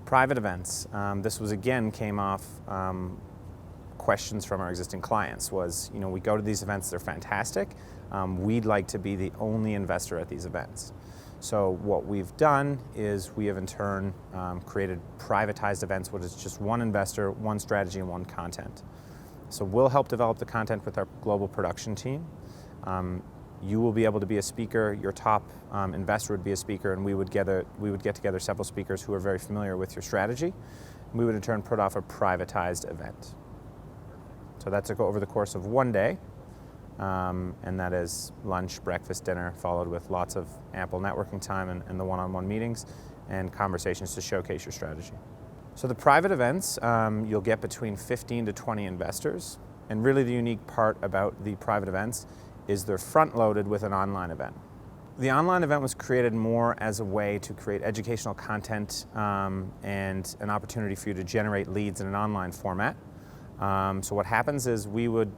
Private events. This was again came off questions from our existing clients. Was, we go to these events, they're fantastic. We'd like to be the only investor at these events. So what we've done is we have in turn created privatized events, which is just one investor, one strategy, and one content. So we'll help develop the content with our global production team. You will be able to be a speaker, your top investor would be a speaker, and we would get together several speakers who are very familiar with your strategy. We would in turn put off a privatized event. So that's over the course of one day, and that is lunch, breakfast, dinner, followed with lots of ample networking time and the one-on-one meetings and conversations to showcase your strategy. So the private events, you'll get between 15 to 20 investors, and really the unique part about the private events is they're front-loaded with an online event. The online event was created more as a way to create educational content and an opportunity for you to generate leads in an online format. So what happens is we would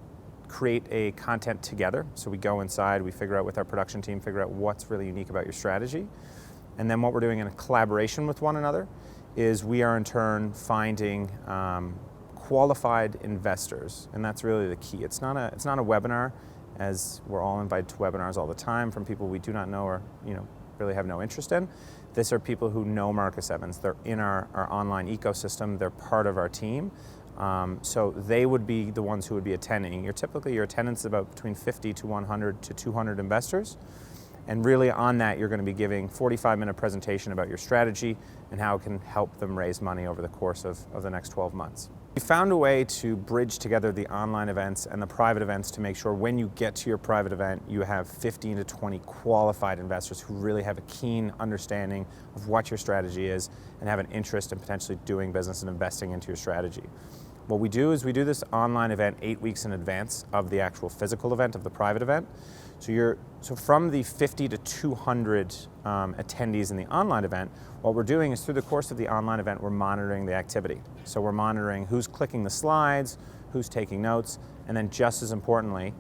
create a content together. So we go inside, we figure out with our production team, figure out what's really unique about your strategy. And then what we're doing in a collaboration with one another is we are in turn finding qualified investors, and that's really the key. It's not a webinar, as we're all invited to webinars all the time from people we do not know or really have no interest in. These are people who know Marcus Evans. They're in our online ecosystem. They're part of our team. So they would be the ones who would be attending. Your attendance is about between 50 to 100 to 200 investors. And really on that, you're going to be giving a 45-minute presentation about your strategy and how it can help them raise money over the course of the next 12 months. We found a way to bridge together the online events and the private events to make sure when you get to your private event, you have 15 to 20 qualified investors who really have a keen understanding of what your strategy is and have an interest in potentially doing business and investing into your strategy. What we do is we do this online event 8 weeks in advance of the actual physical event, of the private event. So from the 50 to 200 attendees in the online event, what we're doing is through the course of the online event, we're monitoring the activity. So we're monitoring who's clicking the slides, who's taking notes, and then just as importantly,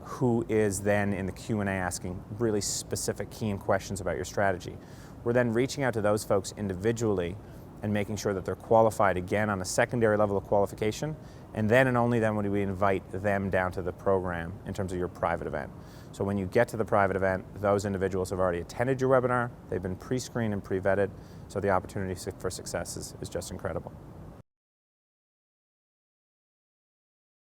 who is then in the Q&A asking really specific, keen questions about your strategy. We're then reaching out to those folks individually and making sure that they're qualified again on a secondary level of qualification, and then and only then would we invite them down to the program in terms of your private event. So when you get to the private event, those individuals have already attended your webinar, they've been pre-screened and pre-vetted, so the opportunity for success is just incredible.